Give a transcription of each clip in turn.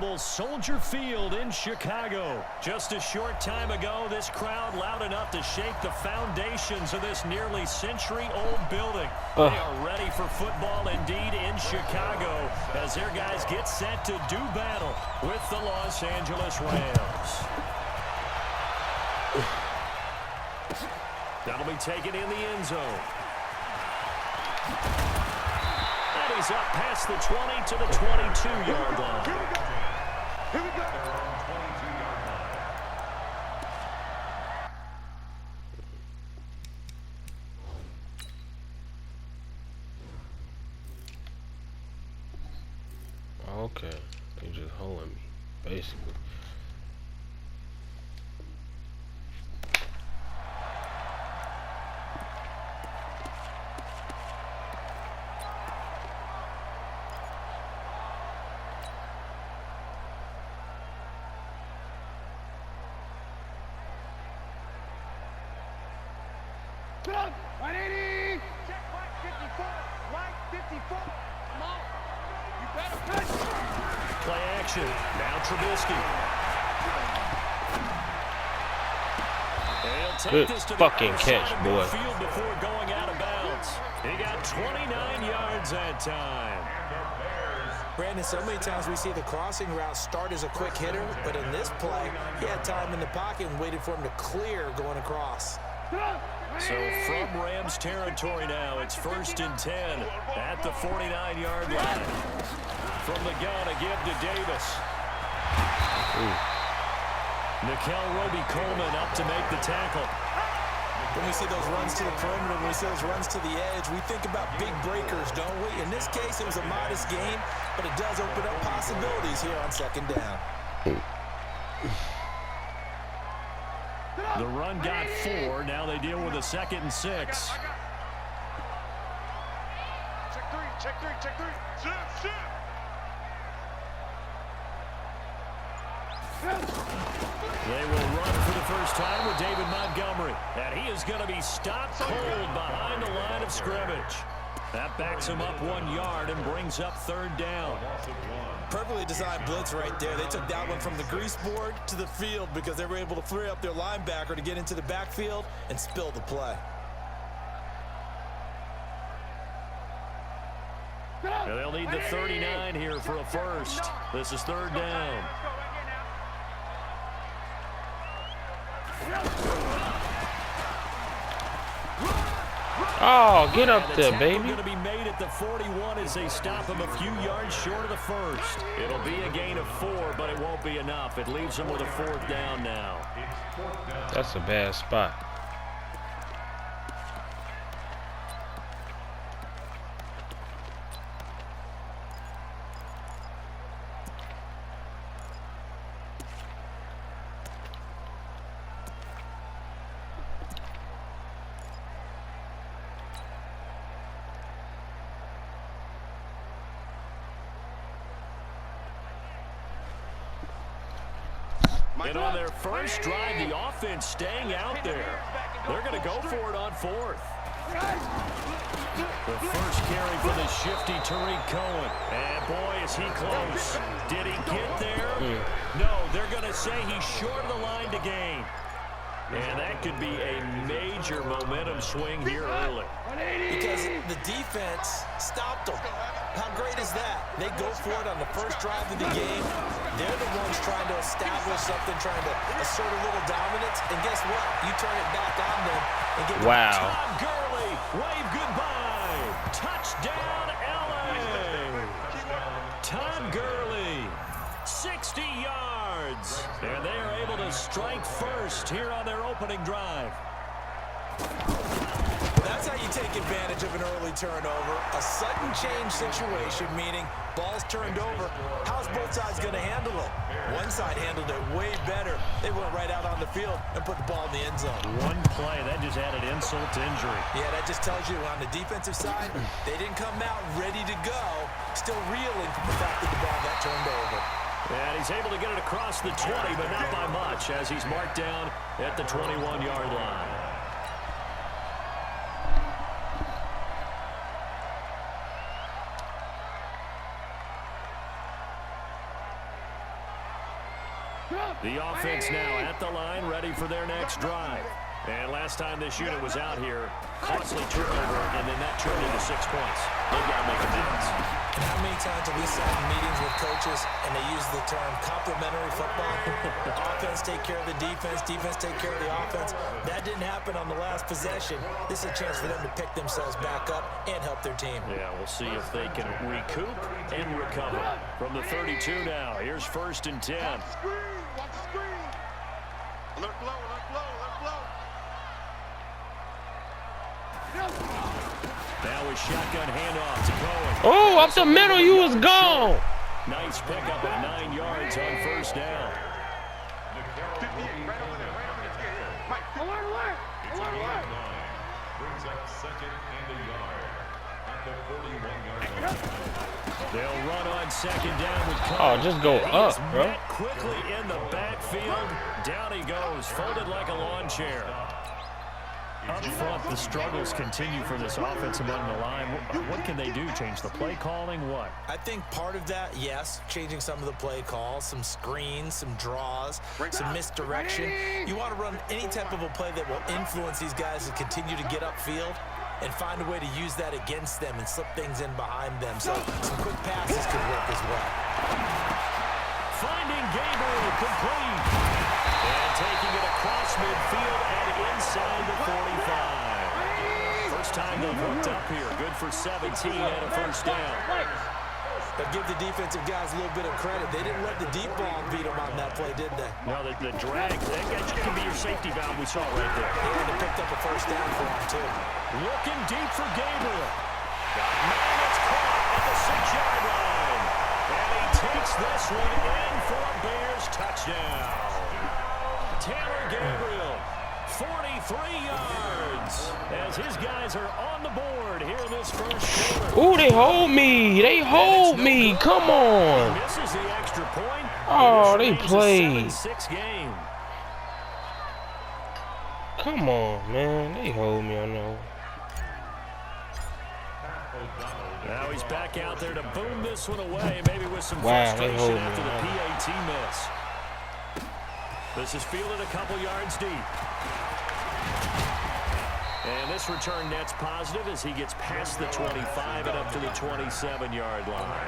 T-Mobile Soldier Field in Chicago. Just a short time ago, this crowd loud enough to shake the foundations of this nearly century-old building. They are ready for football indeed in Chicago as their guys get set to do battle with the Los Angeles Rams. That'll be taken in the end zone. And he's up past the 20 to the 22-yard line. Here we go. Okay, they just holding me, basically. Good on, 180. Check right 54, right 54. Come on. You better push. Play action. Now Trubisky. Good fucking catch, boy. Field before going out of bounds. He got 29 yards that time. Brandon, so many times we see the crossing route start as a quick hitter, but in this play, he had time in the pocket and waited for him to clear going across. So from Rams territory now, it's 1st and 10 at the 49-yard line. From the gun, a give to Davis. Nickel Roby-Coleman up to make the tackle. When we see those runs to the perimeter, when we see those runs to the edge, we think about big breakers, don't we? In this case, it was a modest gain, but it does open up possibilities here on 2nd down. The run got 4. Now they deal with a 2nd and 6. Check 3, check 3, check 3. Zip. They will run for the first time with David Montgomery. And he is going to be stopped cold behind the line of scrimmage. That backs him up 1 yard and brings up 3rd down. Perfectly designed blitz right there. They took that one from the grease board to the field because they were able to free up their linebacker to get into the backfield and spill the play. And they'll need the 39 here for a first. This is 3rd down. Oh, get up there, baby. Going to be made at the 41 as they stop him a few yards short of the first. It'll be a gain of 4, but it won't be enough. It leaves them with a 4th down now. That's a bad spot. And on their first drive, the offense staying out there. They're going to go for it on 4th. The first carry for the shifty Tariq Cohen. And boy, is he close. Did he get there? No, they're going to say he's short of the line to gain. And that could be a major momentum swing here early. Because the defense stopped them. How great is that? They go for it on the first drive of the game. They're the ones trying to establish something, trying to assert a little dominance. And guess what? You turn it back on them and get Todd Gurley, wave goodbye. Touchdown, LA. Todd Gurley, 60 yards. And they are able to strike first here on their opening drive. That's how you take advantage of an early turnover. A sudden change situation, meaning ball's turned over. How's both sides going to handle it? One side handled it way better. They went right out on the field and put the ball in the end zone. One play, that just added insult to injury. Yeah, that just tells you on the defensive side, they didn't come out ready to go, still reeling from the fact that the ball got turned over. And he's able to get it across the 20, but not by much, as he's marked down at the 21-yard line. The offense now at the line, ready for their next drive. And last time this unit was out here, costly turnover, and then that turned into 6 points. They've got to make amends. And how many times have we sat in meetings with coaches and they use the term complementary football? Offense take care of the defense, defense take care of the offense. That didn't happen on the last possession. This is a chance for them to pick themselves back up and help their team. Yeah, we'll see if they can recoup and recover. From the 32 now, here's 1st and 10. Watch the screen. Alert low, alert low, alert low. Now a shotgun handoff to Cohen. Oh, up the middle, you was gone. Nice pickup at 9 yards on 1st down. 58, right over there. Mike, alert. Brings up 2nd and a yard at the 41-yard line. They'll run on 2nd down with Cohen. Oh, just go up, bro. Met quickly in the backfield. Down he goes, folded like a lawn chair. Up front, the struggles continue for this offense among the line. What can they do? Change the play calling? What? I think part of that, yes, changing some of the play calls, some screens, some draws, some misdirection. You want to run any type of a play that will influence these guys to continue to get upfield and find a way to use that against them and slip things in behind them. So some quick passes could work as well. Finding Gabriel complete. And taking it across midfield and inside the 45. First time they've hooked up here. Good for 17 and a 1st down. But give the defensive guys a little bit of credit. They didn't let the deep ball beat them on that play, did they? No, the drag, that can be your safety valve we saw right there. And they picked up a 1st down for him, too. Looking deep for Gabriel. Man, it's caught at the 6-yard line. And he takes this one in for a Bears touchdown. Taylor Gabriel, 43 yards, as his guys are on the board here in this 1st quarter. Ooh, they hold me. They hold me. Come on. Misses the extra point. Oh, they played. 7-6 game. Come on, man. They hold me, I know. Now he's back out there to boom this one away, maybe with some Wow, they frustration hold me, after the man. PAT miss. This is fielded a couple yards deep. And this return net's positive as he gets past the 25 and up to the 27-yard line.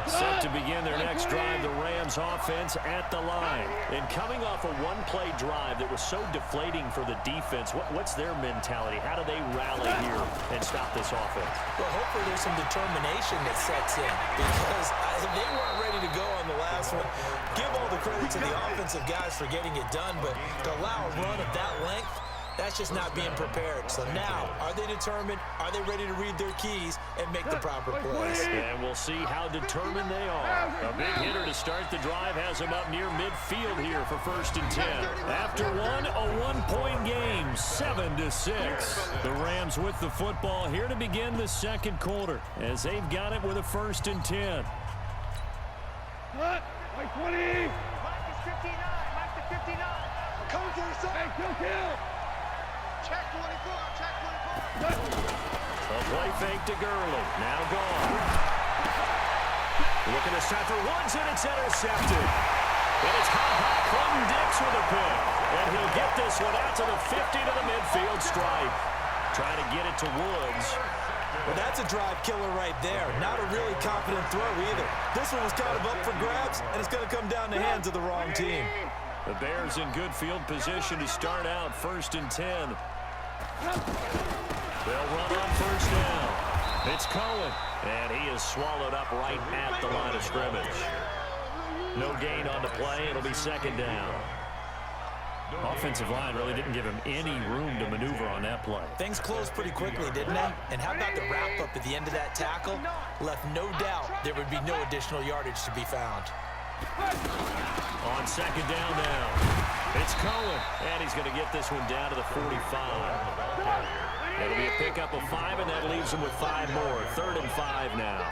Set to begin their next drive, the Rams offense at the line. And coming off a one-play drive that was so deflating for the defense, what's their mentality? How do they rally here and stop this offense? Well, hopefully there's some determination that sets in because they weren't ready to go on the last one. Give all the credit to the offensive guys for getting it done, but to allow a run of that length, that's just not being prepared. So now, are they determined? Are they ready to read their keys and make the proper plays? And we'll see how determined they are. A big hitter to start the drive has him up near midfield here for 1st and 10. After a one-point game, 7-6. The Rams with the football here to begin the 2nd quarter as they've got it with a 1st and 10. Like 20. Mike is 59. Mike to 59. Coming to the side. Hey, kill. Check 24. Check 24. A play fake to Gurley. Now gone. Looking to set for Woods, and it's intercepted. And it's high Clinton Dix with a pick. And he'll get this one out to the 50 to the midfield stripe. Trying to get it to Woods. Well, that's a drive killer right there. Not a really confident throw either. This one was kind of up for grabs, and it's going to come down the hands of the wrong team. The Bears in good field position to start out 1st and 10. They'll run on 1st down. It's Cohen, and he is swallowed up right at the line of scrimmage. No gain on the play. It'll be 2nd down. Offensive line really didn't give him any room to maneuver on that play. Things closed pretty quickly, didn't they? And how about the wrap-up at the end of that tackle? Left no doubt there would be no additional yardage to be found. On 2nd down now, it's Cohen, and he's going to get this one down to the 45. It'll be a pickup of 5, and that leaves him with 5 more. 3rd and 5 now.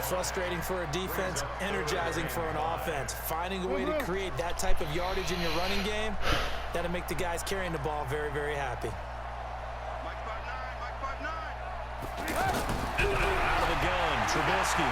Frustrating for a defense, energizing for an offense. Finding a way to create that type of yardage in your running game, that'll make the guys carrying the ball very, very happy. Out of the gun, Trubisky.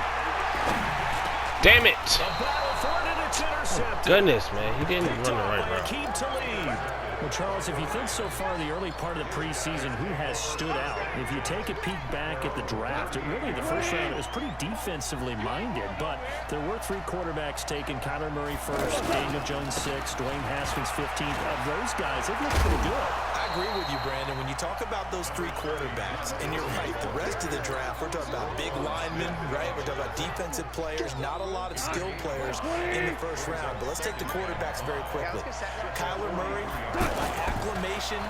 Damn it! A battle for it, and it's intercepted. Goodness, man, he didn't run the right route. Keep to lead. Well, Charles, if you think so far the early part of the preseason, who has stood out? If you take a peek back at the draft, really the first round was pretty defensively minded, but there were 3 quarterbacks taken. Kyler Murray first, Daniel Jones 6th, Dwayne Haskins 15th. Of those guys, they've looked pretty good. I agree with you, Brandon. When you talk about those 3 quarterbacks, and you're right, the rest of the draft, we're talking about big linemen, right? We're talking about defensive players, not a lot of skilled players in the first round. But let's take the quarterbacks very quickly. Kyler Murray, by acclamation,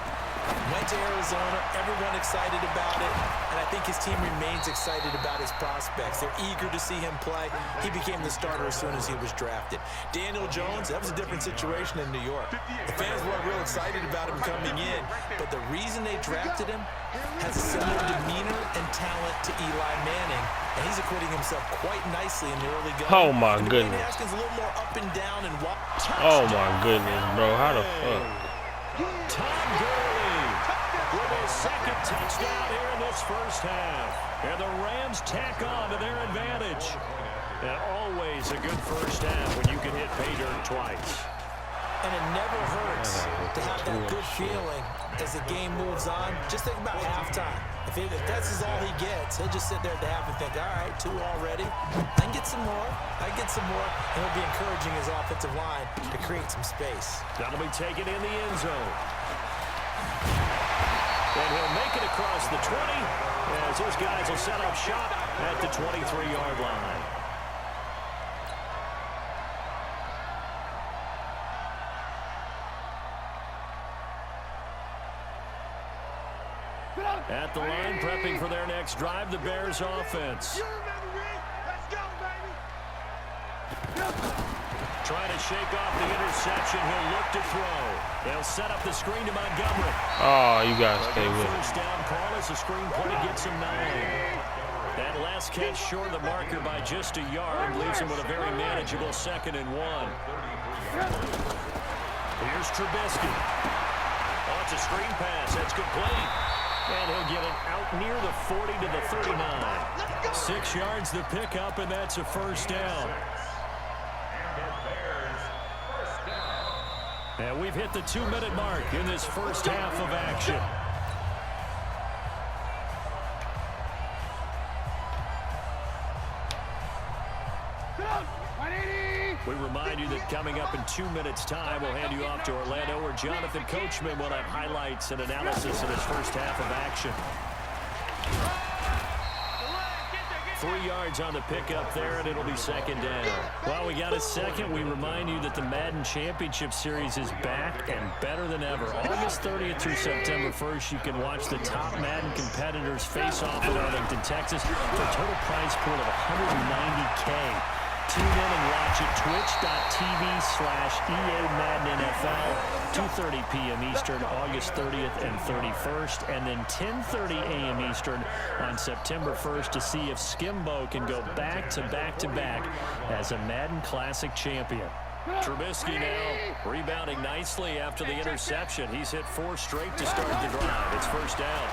went to Arizona. Everyone excited about it. And I think his team remains excited about his prospects. They're eager to see him play. He became the starter as soon as he was drafted. Daniel Jones, that was a different situation in New York. The fans weren't real excited about him coming in, but the reason they drafted him has a similar demeanor and talent to Eli Manning, and he's acquitting himself quite nicely in the early going. Oh my goodness. Haskins a little more up and down and Oh my goodness, bro. How the fuck? Tom Gurley with his 2nd touchdown here in this first half. And the Rams tack on to their advantage. And always a good first half when you can hit pay dirt twice. And it never hurts to have that good feeling as the game moves on. Just think about halftime. If that's all he gets, he'll just sit there at the half and think, all right, 2 already. I can get some more. I can get some more. And he'll be encouraging his offensive line to create some space. That'll be taken in the end zone. And he'll make it across the 20 as his guys will set up shop at the 23-yard line. At the line, prepping for their next drive, the Bears offense. Trying to shake off the interception. He'll look to throw. They'll set up the screen to Montgomery. Oh, you guys stay with it. First down call as the screen play gets him 9. That last catch short of the marker by just a yard leaves him with a very manageable 2nd and 1. Here's Trubisky. Oh, it's a screen pass. That's complete. And he'll get it out near the 40 to the 39. 6 yards the pickup, and that's a first down. And we've hit the 2-minute mark in this first half of action. We remind you that coming up in 2 minutes' time, we'll hand you off to Orlando, where Jonathan Coachman will have highlights and analysis of this first half of action. 3 yards on the pickup there, and it'll be 2nd down. Well, we got a second. We remind you that the Madden Championship Series is back and better than ever. August 30th through September 1st, you can watch the top Madden competitors face off in Arlington, Texas, for a total prize pool of $190K. Tune in and watch at twitch.tv/EA Madden NFL, 2:30 p.m. Eastern, August 30th and 31st, and then 10:30 a.m. Eastern on September 1st to see if Skimbo can go back-to-back-to-back as a Madden Classic champion. Trubisky now rebounding nicely after the interception. He's hit 4 straight to start the drive. It's first down.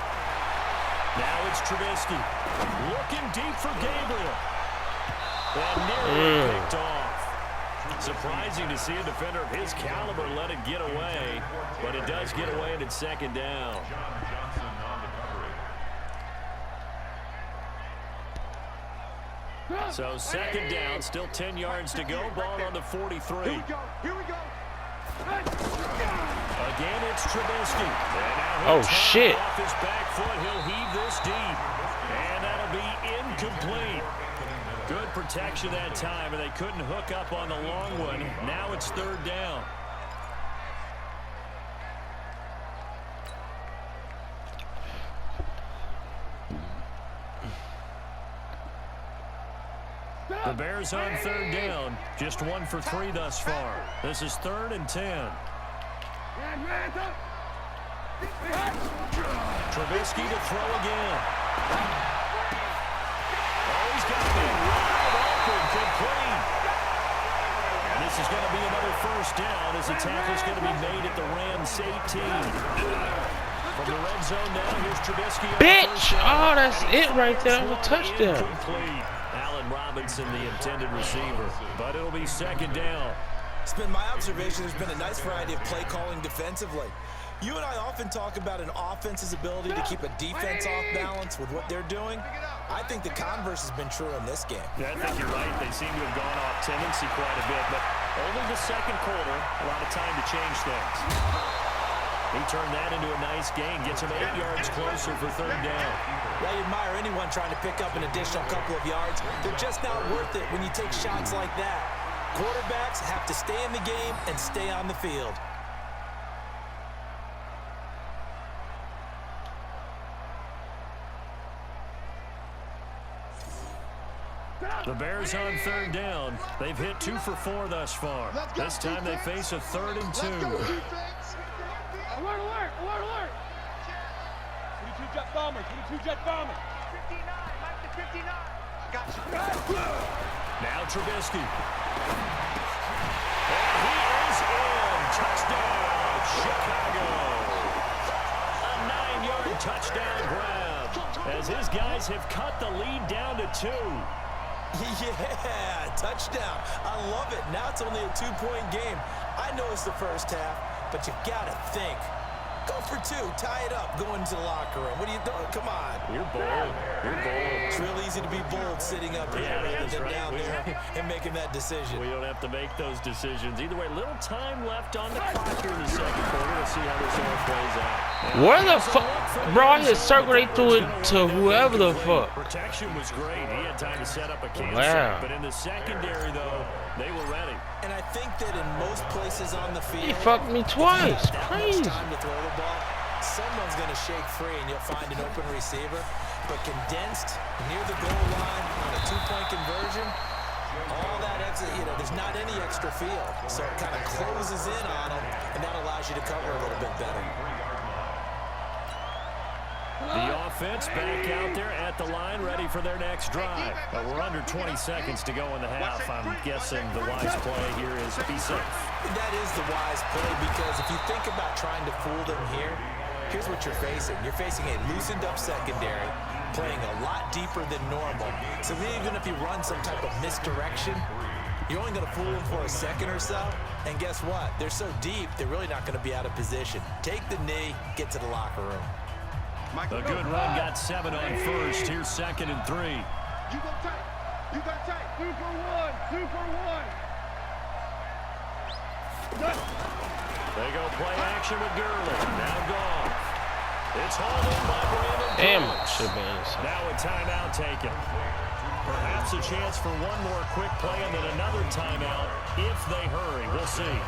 Now it's Trubisky looking deep for Gabriel. And nearly picked off. Surprising to see a defender of his caliber let it get away, but it does get away and it's 2nd down. So 2nd down, still 10 yards to go. Ball on the 43. Here we go. Again, it's Trubisky. Oh, shit. Off his back foot, he'll heave this deep. And that'll be incomplete. Good protection that time, and they couldn't hook up on the long one. Now it's 3rd down. The Bears on 3rd down. Just 1 for 3 thus far. This is 3rd and 10. Trubisky to throw again. Oh, he's got it wide open, complete. And this is going to be another first down as the tackle's going to be made at the Rams 18. From the red zone now, here's Trubisky. Bitch! Oh, that's it right there. That was a touchdown. Incomplete. Allen Robinson, the intended receiver. But it'll be second down. It's been my observation there's been a nice variety of play calling defensively. You and I often talk about an offense's ability to keep a defense off balance with what they're doing. I think the converse has been true in this game. Yeah, I think you're right. They seem to have gone off tendency quite a bit, but only the second quarter, a lot of time to change things. He turned that into a nice gain, gets him 8 yards closer for third down. Well, I admire anyone trying to pick up an additional couple of yards. They're just not worth it when you take shots like that. Quarterbacks have to stay in the game and stay on the field. The Bears on third down. They've hit 2 for 4 thus far. This time they face a 3rd and 2. Alert, alert, alert, alert. 22 jet bomber, 22 jet bomber. 59, Mike to 59. Gotcha. Now Trubisky. And he is in. Touchdown, Chicago. A 9-yard touchdown grab as his guys have cut the lead down to 2. Yeah, touchdown. I love it. Now it's only a 2-point game. I know it's the first half, but you got to think. Go for 2. Tie it up. Go into the locker room. What are you doing? Come on. You're bold. You're bold. It's real easy to be bold sitting up here rather than down there and making that decision. We don't have to make those decisions. Either way, little time left on the clock here in the second quarter. Let's see how this all plays out. Where the fuck? Bro, I just circulate through it to whoever the fuck. Protection was great. He had time to set up a campsite. Wow. But in the secondary, though, they were ready. And I think that in most places on the field, He fucked me twice. Crazy. time to throw the ball, someone's going to shake free and you'll find an open receiver. But condensed near the goal line on a 2-point conversion, all that extra, there's not any extra field. So it kind of closes in on them, and that allows you to cover a little bit better. The offense back out there at the line, ready for their next drive. We're under 20 seconds to go in the half. I'm guessing the wise play here is be safe. That is the wise play, because if you think about trying to fool them here, here's what you're facing. You're facing a loosened up secondary, playing a lot deeper than normal. So even if you run some type of misdirection, you're only going to fool them for a second or so. And guess what? They're so deep, they're really not going to be out of position. Take the knee, get to the locker room. A good run, got 7 on first. Here's 2nd and 3. You go tight. You got tight. 2 for 1. 2 for 1. They go play action with Gurley. Now gone. It's hauled in by Brandon. Damn it, Cooks. should be inside. Now a timeout taken. Perhaps a chance for one more quick play and then another timeout if they hurry. We'll see.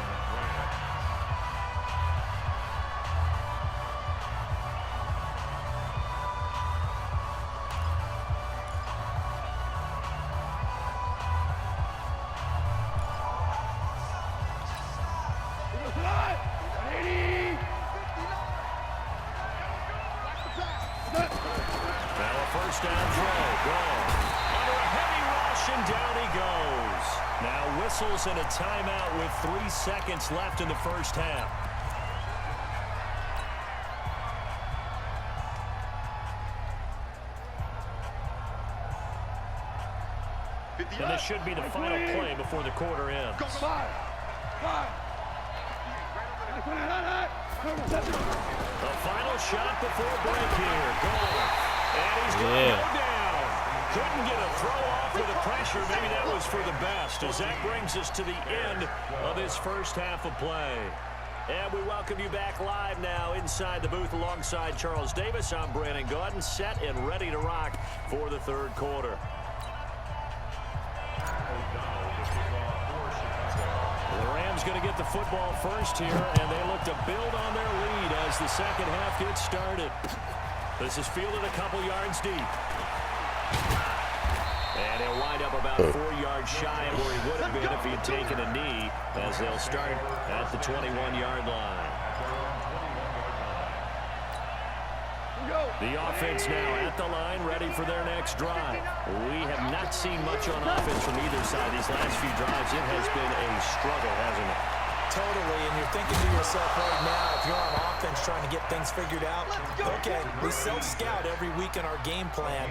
First down throw, gone. Under a heavy rush, and down he goes. Now whistles and a timeout with 3 seconds left in the first half. And this should be the final play before the quarter ends. The final shot before break here. Goal. And he's going to go down. Couldn't get a throw off with the pressure. Maybe that was for the best, as that brings us to the end of this first half of play. And we welcome you back live now inside the booth alongside Charles Davis. I'm Brandon Gaudin, set and ready to rock for the third quarter. The Rams going to get the football first here, and they look to build on their lead as the second half gets started. This is fielded a couple yards deep. And he'll wind up about 4 yards shy of where he would have been if he had taken a knee, as they'll start at the 21-yard line. The offense now at the line, ready for their next drive. We have not seen much on offense from either side these last few drives. It has been a struggle, hasn't it? Totally, and you're thinking to yourself right now, if you're on offense trying to get things figured out, okay, we self-scout every week in our game plan.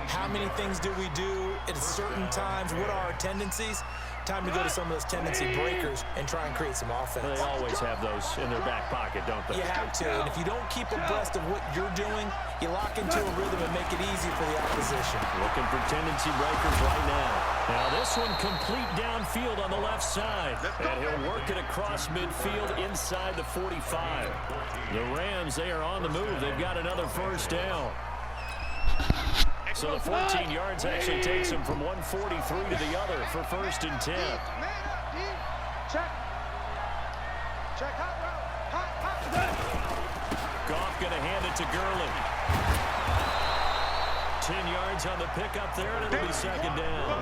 How many things do we do at certain times? What are our tendencies? Time to go to some of those tendency breakers and try and create some offense. They always have those in their back pocket, don't they? You have to. And if you don't keep abreast of what you're doing, you lock into a rhythm and make it easy for the opposition. Looking for tendency breakers right now. Now this one complete downfield on the left side. And he'll work it across midfield inside the 45. The Rams, they are on the move. They've got another first down. So the 14 yards actually takes him from 143 to the other for first and 10. Man up, D. Check. Check. Hot. Goff going to hand it to Gurley. 10 yards on the pickup there, and it'll be second down.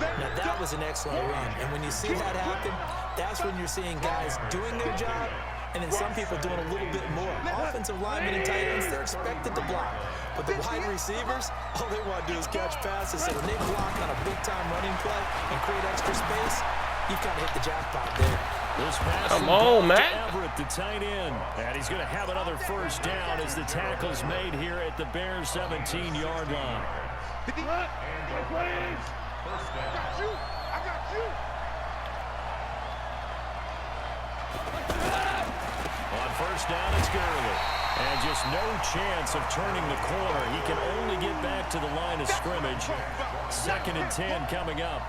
Now, that was an excellent run. And when you see that happen, that's when you're seeing guys doing their job and then some people doing a little bit more. Offensive linemen and tight ends, they're expected to block. But the wide receivers, all they want to do is catch passes. So when they block on a big-time running play and create extra space, you've kind of hit the jackpot there. This pass Come on, man. Everett, the tight end. And he's going to have another first down as the tackle's made here at the Bears' 17-yard line. I got you. On first down, it's Gurley. And just no chance of turning the corner. He can only get back to the line of scrimmage. Second and 10 coming up.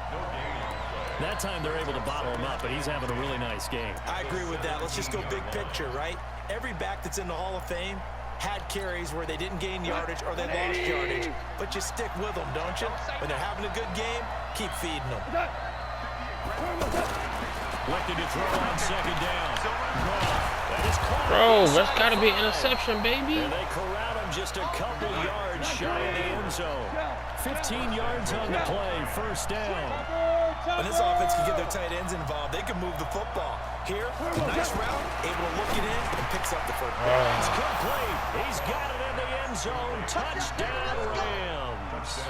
That time they're able to bottle him up, but he's having a really nice game. I agree with that. Let's just go big picture, right? Every back that's in the Hall of Fame had carries where they didn't gain yardage or they lost yardage. But you stick with them, don't you? When they're having a good game, keep feeding them. Looking to throw on second down. That is caught. Bro, that's got to be an interception, baby. And they corral him just a couple yards shy of the end zone. 15 yards on the play, first down. When this offense can get their tight ends involved, they can move the football. Here, nice route, able to look it in and picks up the first down. It's complete. He's got it in the end zone. Touchdown, Rams.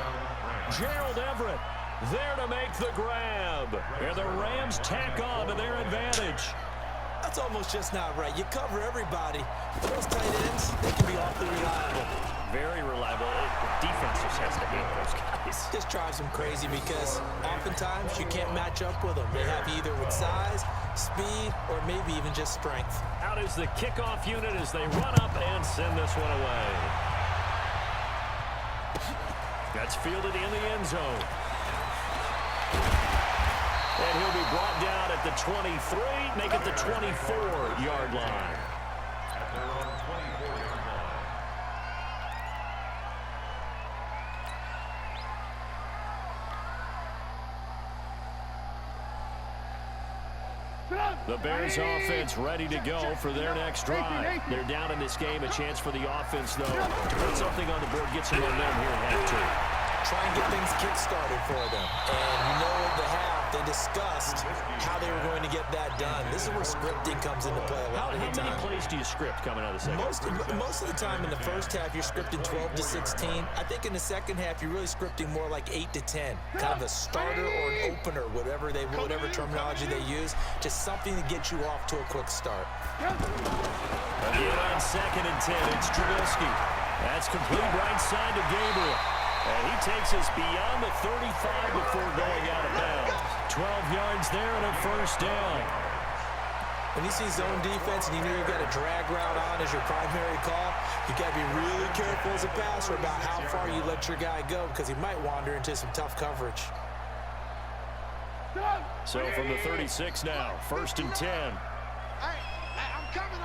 Gerald Everett there to make the grab. And the Rams tack on to their advantage. That's almost just not right. You cover everybody. Those tight ends, they can be awfully reliable. Very reliable. The defense just has to hate those guys. This drives them crazy because oftentimes you can't match up with them. They have either with size, speed, or maybe even just strength. Out is the kickoff unit as they run up and send this one away. That's fielded in the end zone. And he'll be brought down at the 23, make it the 24-yard line. At their own 24-yard line. The Bears offense ready to go for their next drive. They're down in this game. A chance for the offense, though, to put something on the board, get some momentum here at halftime. Try and get things kick-started for them. And you know at the half, they discussed how they were going to get that done. This is where scripting comes into play a lot of the time. How many plays do you script coming out of the second? Most of the time in the first half, you're scripting 12 to 16. I think in the second half, you're really scripting more like 8 to 10. Kind of a starter or an opener, whatever terminology they use. Just something to get you off to a quick start. Again on second and 10, it's Trubisky. That's complete right side to Gabriel. And he takes us beyond the 35 before going out of bounds. 12 yards there and a first down. When you see zone defense and you know you've got a drag route on as your primary call, you've got to be really careful as a passer about how far you let your guy go because he might wander into some tough coverage. So from the 36 now, first and 10. Hey, I'm coming.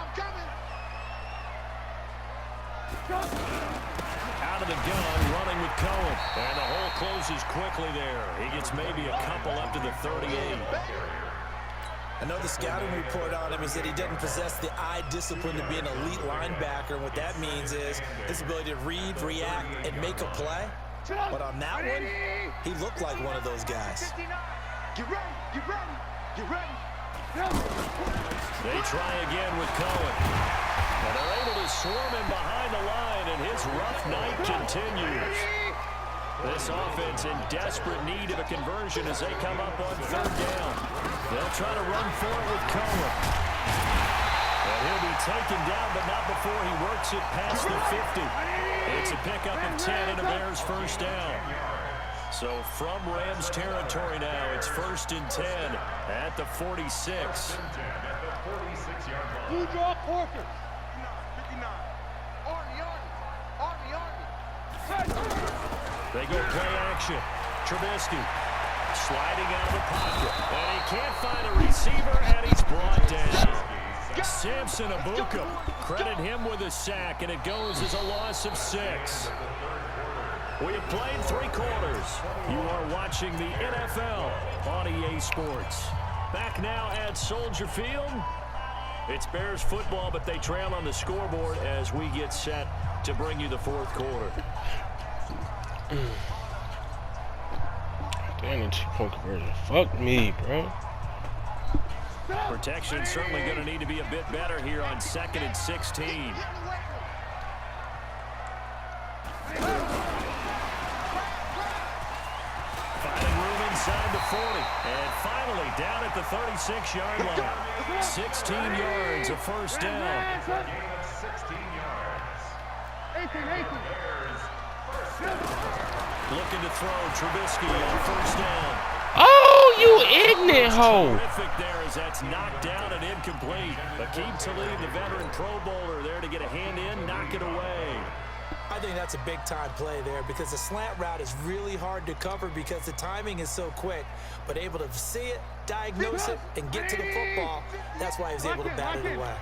Out of the gun, running with Cohen. And the hole closes quickly there. He gets maybe a couple up to the 38. I know the scouting report on him is that he doesn't possess the eye discipline to be an elite linebacker. And what that means is his ability to read, react, and make a play. But on that one, he looked like one of those guys. Get ready. They try again with Cohen. And they're able to swarm him behind the line, and his rough night continues. This offense in desperate need of a conversion as they come up on third down. They'll try to run for it with Cohen. And he'll be taken down, but not before he works it past the 50. It's a pickup of 10 and a Bears first down. So from Rams territory now, it's 1st and 10 at the 46. Blue draw Porter. 59. Army. They go play action. Trubisky sliding out of the pocket. And he can't find a receiver, and he's brought down. Samson Abuka, credit him with a sack, and it goes as a loss of 6. We have played 3 quarters. You are watching the NFL on EA Sports. Back now at Soldier Field. It's Bears football, but they trail on the scoreboard as we get set to bring you the 4th quarter. Damn, 2-point conversion. Fuck me, bro. Protection certainly going to need to be a bit better here on 2nd and 16. Finding room inside the 40. And finally down at the 36-yard line. 16 yards, a first down. 16 yards. 18. Looking to throw Trubisky on first down. Oh, you ignorant hoe. Terrific there as that's knocked down and incomplete. Aqib Talib, the veteran Pro Bowler, there to get a hand in, knock it away. I think that's a big-time play there because the slant route is really hard to cover because the timing is so quick. But able to see it, diagnose it, and get to the football, that's why he was able to bat it away.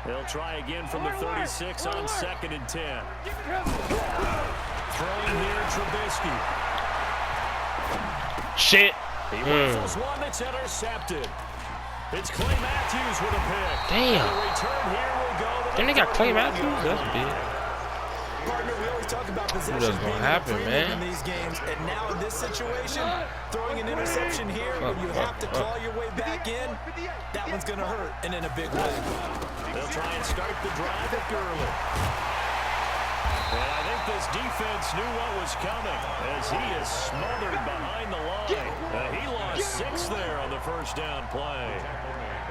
They'll try again from the 36 on 2nd and 10. Throwing here, Trubisky. Shit. He rifles one that's intercepted. It's Clay Matthews with a pick. Damn. The return here will go to Then they got Clay Matthews? That's big. Partner, we always talk about possession That's gonna being happen, a man. in these games, and now in this situation, throwing an interception here when you have to claw your way back in, that one's going to hurt, and in a big way. They'll try and start the drive at Gurley. And I think this defense knew what was coming as he is smothered behind the line. He lost 6 there on the first down play.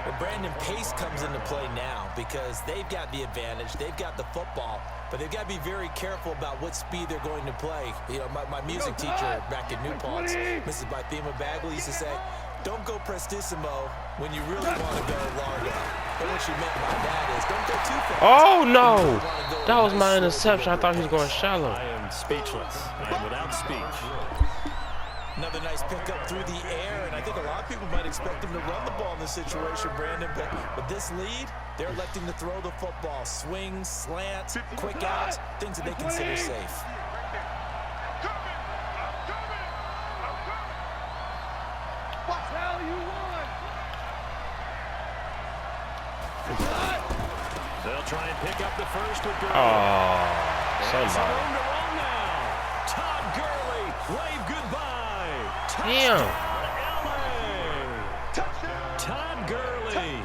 Well, Brandon, pace comes into play now because they've got the advantage. They've got the football, but they've got to be very careful about what speed they're going to play. You know, my music teacher back in New Paltz, Mrs. Bythema Bagley, used to say, don't go prestissimo when you really want to go largo. And what she meant by that is don't go too fast. Oh, no. That was my interception. I thought he was going shallow. I am speechless. I am without speech. Another nice pickup through the air, and I think a lot of people might expect him to run the ball in this situation, Brandon, but with this lead, they're electing to throw the football. Swings, slants, quick outs, things that they consider safe. They'll try and pick up the first with Gurley. Oh, There's some room somebody. to run now. Todd Gurley, wave goodbye. Damn. Touchdown, Todd Gurley,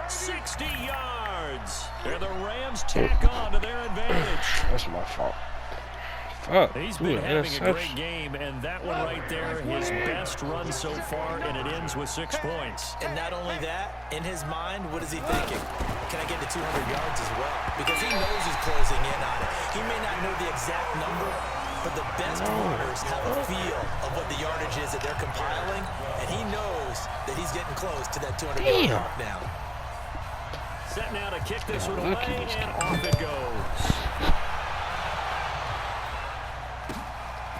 60 yards. And the Rams tack on to their advantage. That's my fault. Fuck. He's Ooh, been having a great interception. game, and that one right there, his best run so far, and it ends with 6 points. And not only that, in his mind, what is he thinking? Can I get to 200 yards as well? Because he knows he's closing in on it. He may not know the exact number, but the best runners have a feel of what the yardage is that they're compiling, and he knows that he's getting close to that 200-yard mark now. Set now to kick this one away, and off it goes.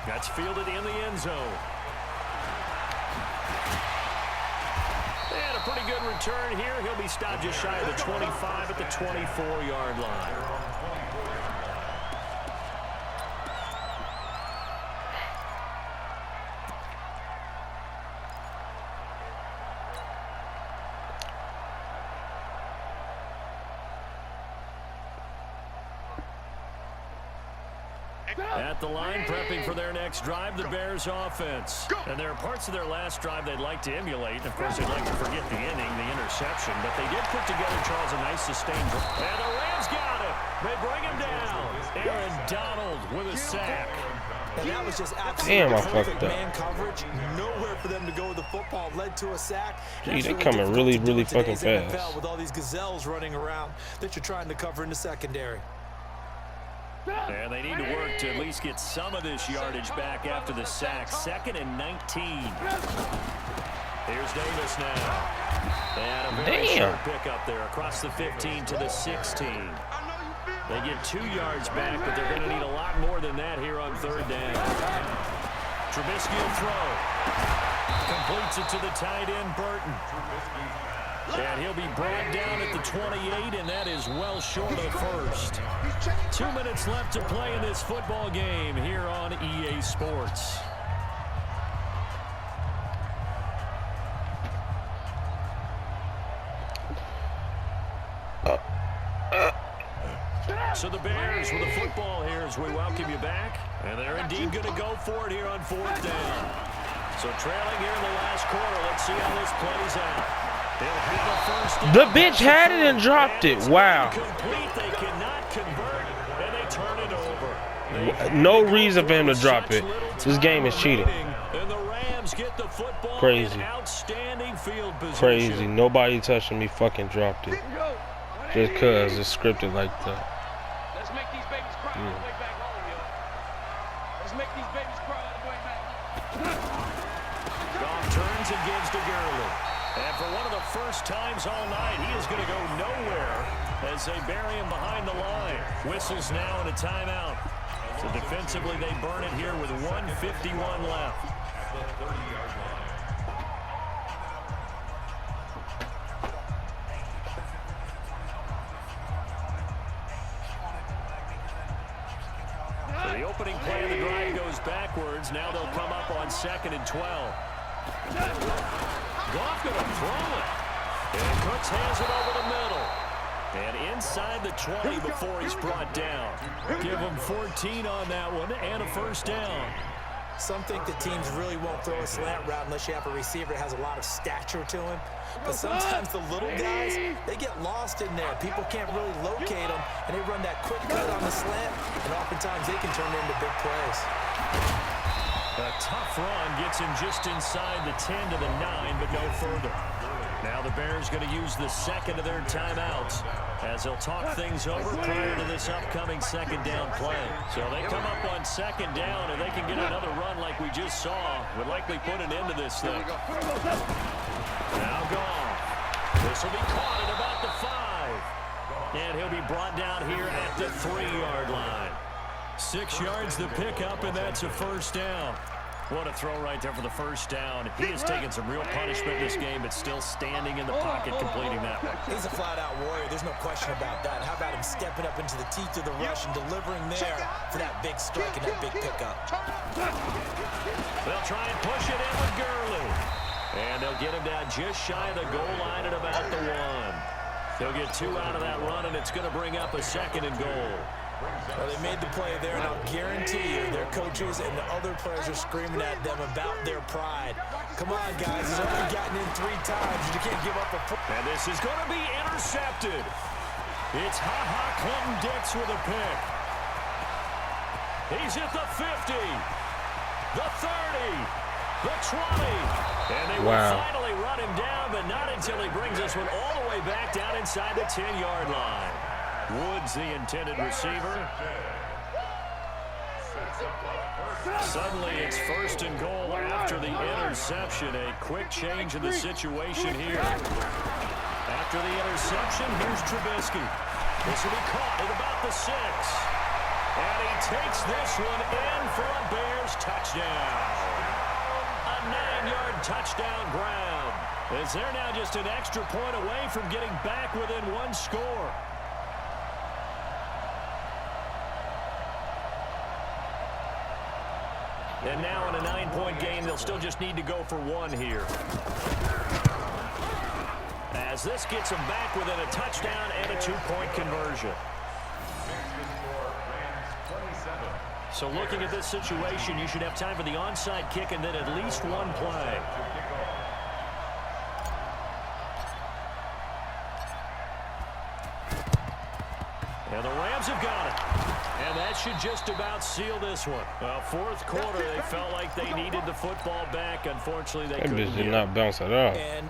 That's fielded in the end zone. And a pretty good return here. He'll be stopped just shy of the 25 at the 24-yard line. At the line, prepping for their next drive, the Bears offense. And there are parts of their last drive they'd like to emulate. And of course, they'd like to forget the inning, the interception. But they did put together, Charles, a nice sustained drive. And the Rams got it. They bring him down. Aaron Donald with a sack. And that was just absolutely Damn, I perfect fucked up. man coverage. Nowhere for them to go with the football. Led to a sack. Gee, they coming really, really fucking fast. NFL with all these gazelles running around that you're trying to cover in the secondary. And they need to work to at least get some of this yardage back after the sack. 2nd and 19. Here's Davis now. And a very short pickup there across the 15 to the 16. They get 2 yards back, but they're going to need a lot more than that here on 3rd down. Trubisky will throw. Completes it to the tight end, Burton. And he'll be brought down at the 28, and that is well short of first. 2 minutes left to play in this football game here on EA Sports. So the Bears with the football here as we welcome you back. And they're indeed going to go for it here on 4th down. So trailing here in the last quarter. Let's see how this plays out. They'll have a first down. The bitch had it and dropped it. Wow. They cannot convert, and they turn it over. No reason for him to drop it. This game is cheating. And the Rams get the football. Crazy. Outstanding field position. Crazy. Nobody touching me fucking dropped it. Just because it's scripted like that. Let's make these babies cry on the way back home, yo. Let's make these babies cry on the way back home. Goff turns and gives to Gurley. And for one of the first times all night, he is going to go nowhere as they bury him behind the line. Whistles now and a timeout. So defensively, they burn it here with 1:51 left. So the opening play of the drive goes backwards. Now they'll come up on 2nd and 12. Goff going to throw it. And Cooks hands it over the middle. And inside the 20 before he's brought down. Give him 14 on that one and a first down. Some think the teams really won't throw a slant route unless you have a receiver that has a lot of stature to him. But sometimes the little guys, they get lost in there. People can't really locate them, and they run that quick cut on the slant, and oftentimes they can turn it into big plays. A tough run gets him just inside the 10 to the 9, but no further. Now the Bears going to use the second of their timeouts as they'll talk things over prior to this upcoming 2nd down play. So they come up on 2nd down, and they can get another run like we just saw. Would likely put an end to this thing. Now Goff. This will be caught at about the 5. And he'll be brought down here at the 3-yard line. 6 yards the pickup, and that's a first down. What a throw right there for the first down. He has taken some real punishment in this game, but still standing in the pocket completing that one. He's a flat-out warrior. There's no question about that. How about him stepping up into the teeth of the rush and delivering there for that big strike and that big pickup. They'll try and push it in with Gurley. And they'll get him down just shy of the goal line at about the 1. They'll get 2 out of that run, and it's going to bring up a 2nd and goal. Well, they made the play there, and I'll guarantee you their coaches and the other players are screaming at them about their pride. Come on, guys. He's only gotten in 3 times. You can't give up a point. And this is going to be intercepted. It's Ha-Ha Clinton-Dix with a pick. He's at the 50, the 30, the 20. And they will finally run him down, but not until he brings this one all the way back down inside the 10-yard line. Woods, the intended receiver. Suddenly it's 1st and goal after the interception. A quick change in the situation here. After the interception, here's Trubisky. This will be caught at about the 6. And he takes this one in for a Bears touchdown. A 9-yard touchdown grab. As they're now just an extra point away from getting back within 1 score. And now in a 9-point game, they'll still just need to go for 1 here. As this gets them back within a touchdown and a 2-point conversion. So looking at this situation, you should have time for the onside kick and then at least 1 play. And the Rams have got it. And And that should just about seal this one. Well, fourth quarter, they felt like they needed the football back. Unfortunately, they couldn't. That bitch did not bounce at all. And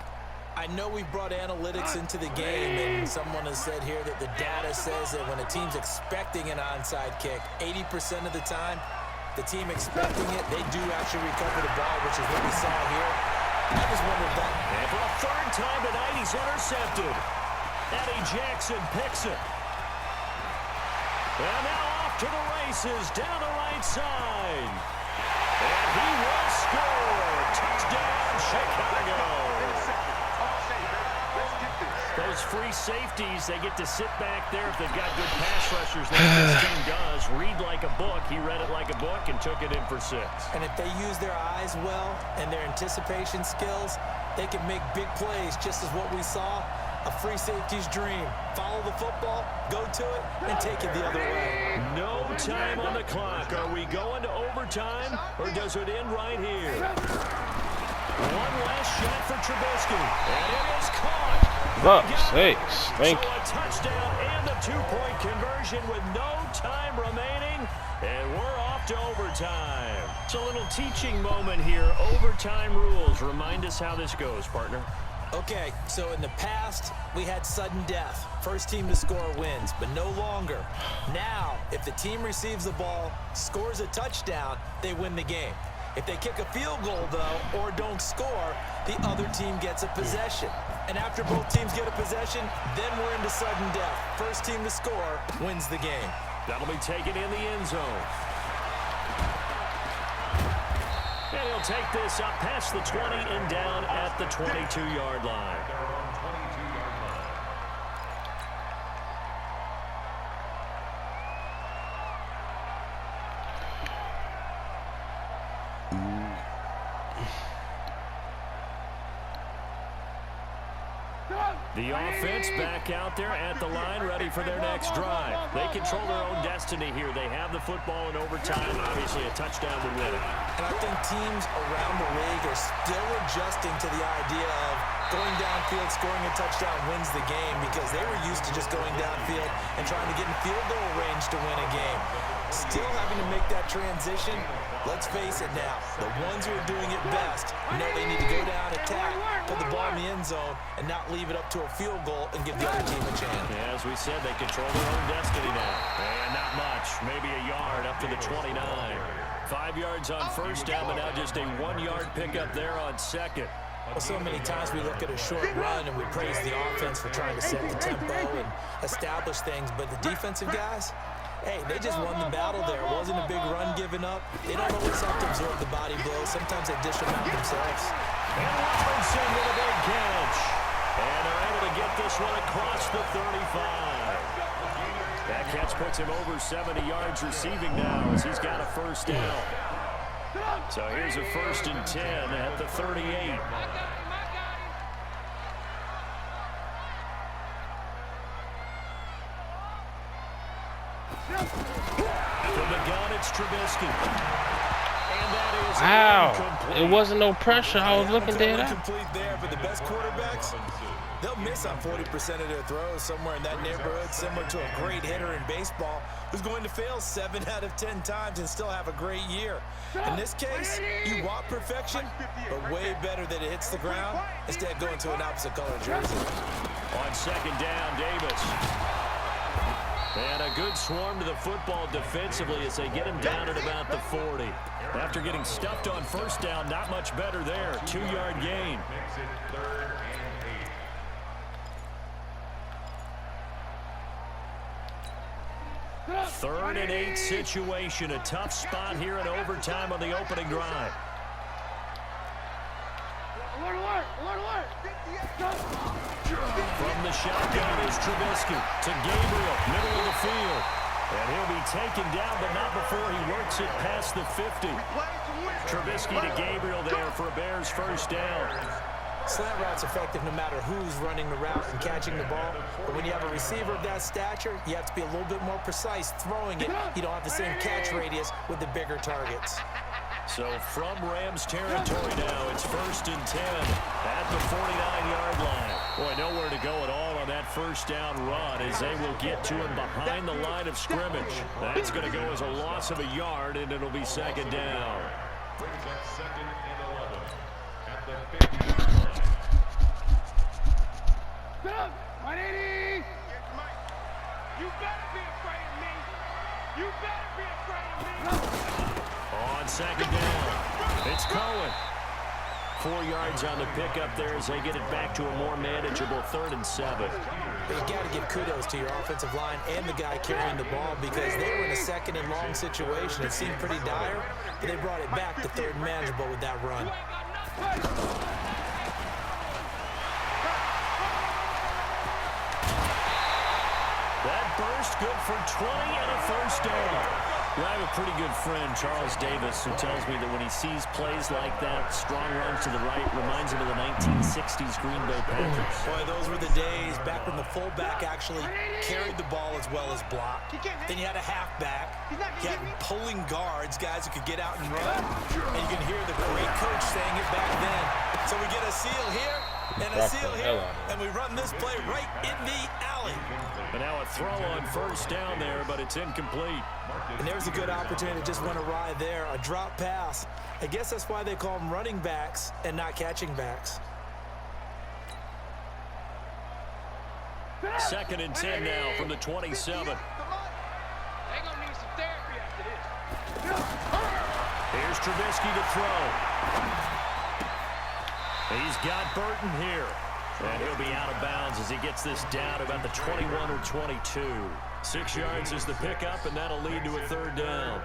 I know we brought analytics into the game, and someone has said here that the data says that when a team's expecting an onside kick, 80% of the time, the team expecting it, they do actually recover the ball, which is what we saw here. I just wondered that. And for a third time tonight, he's intercepted. Eddie Jackson picks it. And now off to the races, down the right side. And he will score. Touchdown, Chicago. Those free safeties, they get to sit back there if they've got good pass rushers like this team does. Read like a book. He read it like a book and took it in for 6. And if they use their eyes well and their anticipation skills, they can make big plays, just as what we saw. A free safety's dream. Follow the football, go to it, and take it the other way. No time on the clock. Are we going to overtime, or does it end right here? One last shot for Trubisky, and it is caught. Fuck's sakes. Thank you. So a touchdown and a 2-point conversion with no time remaining, and we're off to overtime. It's a little teaching moment here. Overtime rules. Remind us how this goes, partner. Okay, so in the past, we had sudden death. First team to score wins, but no longer. Now, if the team receives the ball, scores a touchdown, they win the game. If they kick a field goal, though, or don't score, the other team gets a possession. And after both teams get a possession, then we're into sudden death. First team to score wins the game. That'll be taken in the end zone. And he'll take this up past the 20 and down at the 22-yard line. The offense back out there at the line, ready for their next drive. They control their own destiny here. They have the football in overtime. Obviously, a touchdown would win it. And I think teams around the league are still adjusting to the idea of going downfield, scoring a touchdown wins the game, because they were used to just going downfield and trying to get in field goal range to win a game. Still having to make that transition. Let's face it now, the ones who are doing it best know they need to go down, attack, put the ball in the end zone, and not leave it up to a field goal and give the other team a chance. Yeah, as we said, they control their own destiny now. And not much, maybe a yard up to the 29. 5 yards on first down, but now just a 1-yard pickup there on second. Well, so many times we look at a short run and we praise the offense for trying to set the tempo and establish things, but the defensive guys, hey, they just won the battle there. It wasn't a big run given up. They don't always have to absorb the body blows. Sometimes they dish them out themselves. And Robinson with a big catch. And they're able to get this one across the 35. That catch puts him over 70 yards receiving now as he's got a first down. So here's a 1st and 10 at the 38. From the gun, it's Trubisky. And that is Wow. It wasn't no pressure. I was looking dead out. Complete there, but the best quarterbacks, they'll miss on 40% of their throws, somewhere in that neighborhood, similar to a great hitter in baseball who's going to fail 7 out of 10 times and still have a great year. In this case, you want perfection, but way better that it hits the ground instead of going to an opposite color jersey. On second down, Davis. And a good swarm to the football defensively as they get him down at about the 40. After getting stuffed on first down, not much better there. 2-yard gain. Third and 8 situation. A tough spot here in overtime on the opening drive. From the shotgun is Trubisky to Gabriel, middle of the field. And he'll be taken down, but not before he works it past the 50. Trubisky to Gabriel there for a Bears first down. Slant route's effective no matter who's running the route and catching the ball. But when you have a receiver of that stature, you have to be a little bit more precise throwing it. You don't have the same catch radius with the bigger targets. So from Rams territory now, it's 1st and 10 at the 49-yard line. Boy, nowhere to go at all on that first down run as they will get to him behind the line of scrimmage. That's going to go as a loss of a yard, and it'll be 2nd down. Brings up 2nd and 11 at the 50-yard line. Stop! 180! You better be afraid of me! You better be afraid of me! On 2nd down, it's Cohen. 4 yards on the pickup there as they get it back to a more manageable 3rd and 7. You got to give kudos to your offensive line and the guy carrying the ball because they were in a 2nd and long situation. It seemed pretty dire, but they brought it back to 3rd and manageable with that run. That burst good for 20 and a 1st down. I have a pretty good friend, Charles Davis, who tells me that when he sees plays like that, strong runs to the right, reminds him of the 1960s Green Bay Packers. Boy, those were the days back when the fullback actually carried the ball as well as blocked. Then you had a halfback. You had pulling guards, guys who could get out and run. And you can hear the great coach saying it back then. So we get a seal here and a seal here, and we run this play right in the alley. And now a throw on 1st down there, but it's incomplete. And there's a good opportunity that just went awry there, a drop pass. I guess that's why they call them running backs and not catching backs. 2nd and 10 now from the 27. They're gonna need some therapy after this. Here's Trubisky to throw. He's got Burton here. And he'll be out of bounds as he gets this down about the 21 or 22. 6 yards is the pickup, and that'll lead to a 3rd down.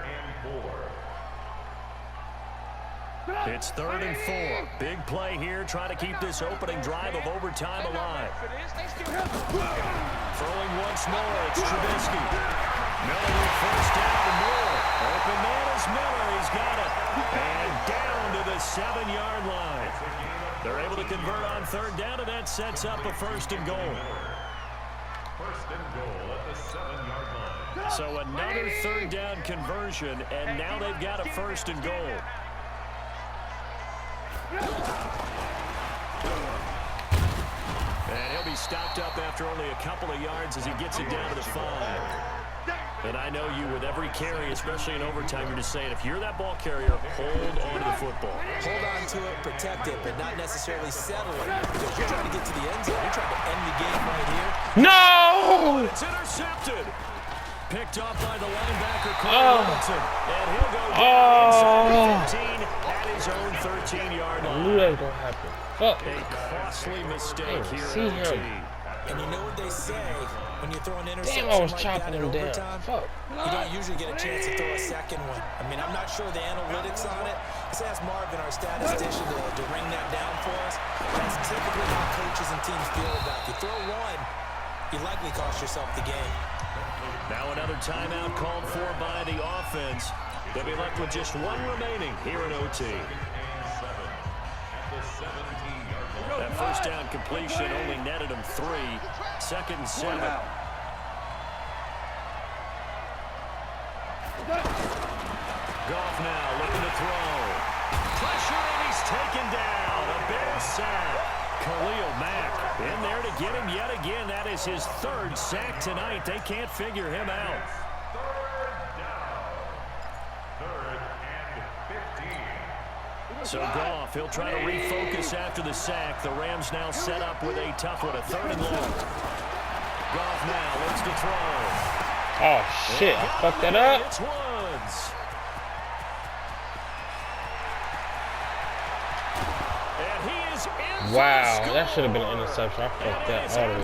It's 3rd and 4. Big play here, trying to keep this opening drive of overtime alive. Throwing once more, it's Trubisky. Miller with 1st down and more. Open man is Miller. He's got it. And down to the 7-yard line. They're able to convert on 3rd down, and that sets up a 1st and goal. 1st and goal at the 7-yard line. So another 3rd down conversion, and now they've got a 1st and goal. And he'll be stopped up after only a couple of yards as he gets it down to the 5. And I know you, with every carry, especially in overtime, you're just saying, if you're that ball carrier, hold on to the football. Hold on to it, protect it, but not necessarily settle it. Because you're trying to get to the end zone. You're trying to end the game right here. No! It's intercepted. Picked off by the linebacker, Cole Hamilton. And he'll go down inside the 15 at his own 13-yard line. I knew that was going to happen. Fuck. A costly mistake here See at OT. him. And you know what they say, when you throw an interception Damn, I was like chopping that in him down. overtime, Fuck. you don't usually get a chance to throw a second one. I mean, I'm not sure the analytics on it. Let's ask Marvin, our statistician, to ring that down for us. That's typically how coaches and teams feel about it. If you throw one, you likely cost yourself the game. Now another timeout called for by the offense. They'll be left with just one remaining here in OT. That 1st down completion only netted him 3. 2nd and 7. Goff now looking to throw. Pressure, and he's taken down. A big sack. Khalil Mack in there to get him yet again. That is his 3rd sack tonight. They can't figure him out. 3rd and 15. So Goff, he'll try to refocus after the sack. The Rams now set up with a tough one, a 3rd and long. Goff now looks to throw. Oh, shit. I fucked that up. It's Woods. And he is in. Wow, that should have been an interception. I fucked that all the way.